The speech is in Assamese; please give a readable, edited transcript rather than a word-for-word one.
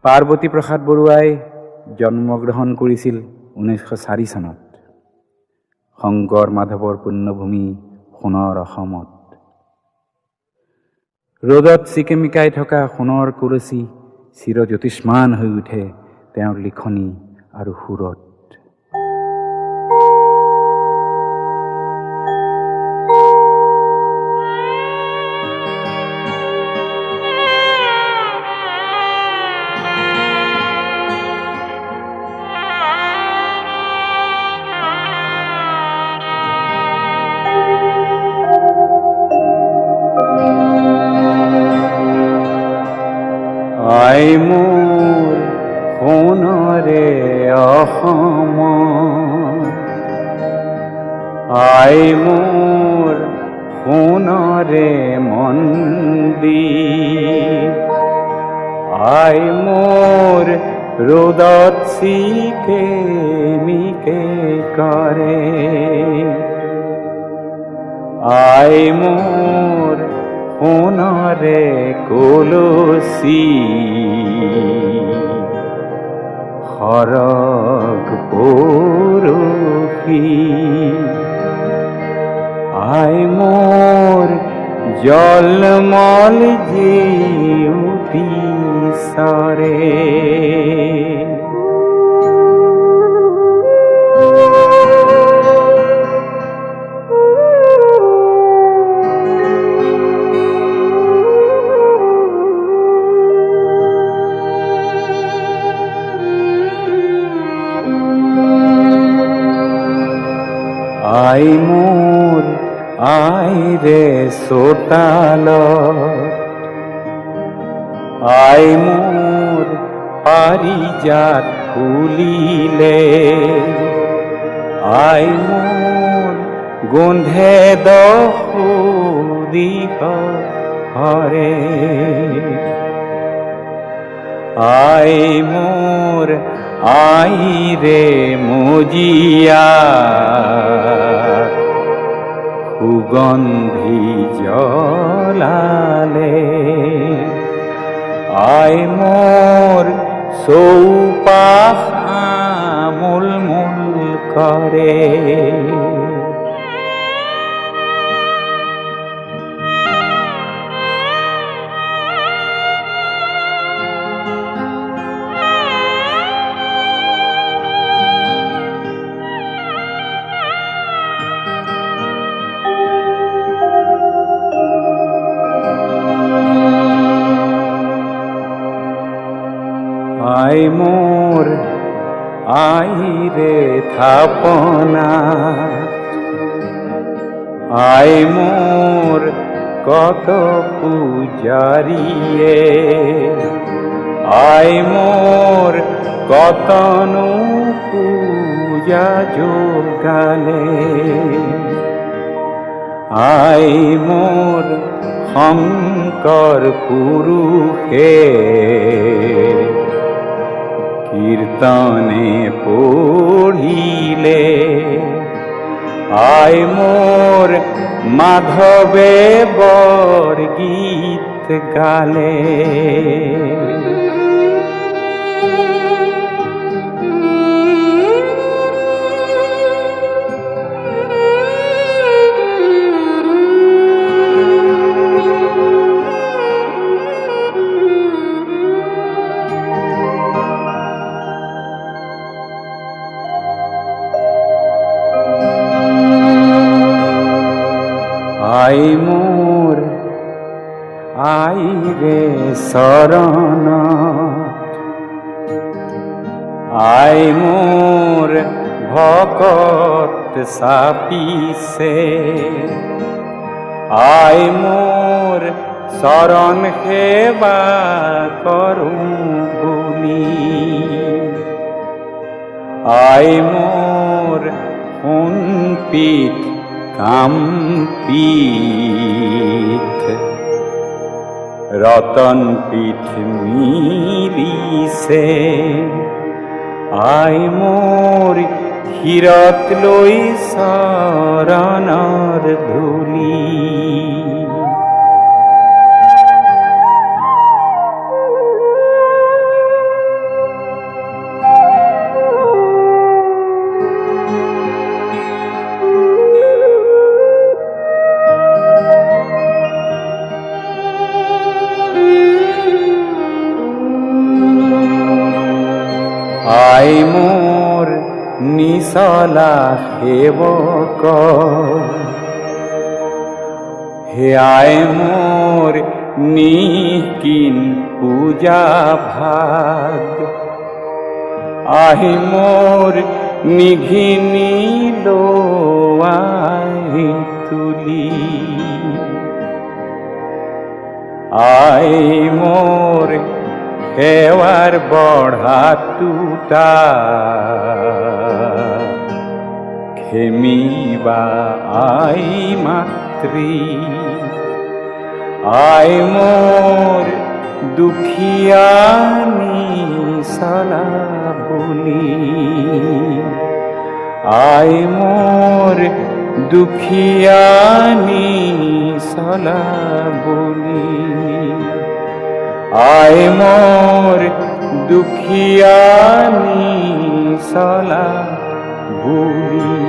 পাৰ্বতী প্ৰসাদ বৰুৱাই জন্মগ্ৰহণ কৰিছিল 1904 চনত শংকৰ মাধৱৰ পুণ্যভূমি সোণৰ অসমত। ৰ'দত চিকিমিকাই থকা সোণৰ কলচী চিৰজ্যোতিষ্মান হৈ উঠে তেওঁৰ লিখনি আৰু সুৰত। আই মোৰ সোণৰে অসম, আই মোৰ সোণৰে মন্দিৰ, আই মোৰ ৰ'দত চিকেমিকে কৰে, আই মোৰ সোণৰে কলচী সৰগ পৰশী, আই মোৰ জলমল জিউতি সৰে, আই মোৰ আইৰে চোতালত, আই মোৰ পাৰিজাত ফুলিলে, আই মোৰ গোন্ধে দহদিশ হৰে, আই মোৰ আইৰে মজিয়া সুগন্ধি জ্বলালে, আই মোৰ চৌপাশ আমোলমোল কৰে, আই মোৰ আইৰে থাপনা, আই মোৰ কত পূজাৰীয়ে, আই মোৰ কতনো পূজা যোগালে, আই মোৰ শংকৰ পুৰুষে কীৰ্তনে পঢ়িলে, আই মোৰ মাধৱে বৰগীত গালে, আই মোৰ আইৰে চৰণ, আই মোৰ ভকত চাপিছে, আই মোৰ চৰণ সেৱা কৰোঁ বুলি, আই মোৰ সোণপিঠ কামপিঠ ৰতন পিঠ মিলিছে, আই মোৰ শিৰত লৈ চৰণৰ ধূলি, আই মোর নিচলা সেবক, হে আই মোর নিকিন পূজা ভাগ, আহি মোর নিঘিনি লোয়াই তুলি, আই মোর সেৱাৰ বঢ়া টুটা, খেমিবা আই মাতৃ, আই মোর দুখিয়ানি চলা বুলি, আই মোর দুখিয়ানি চলা বুলি, আই মোর দুখিয়ানি চলা বুলি।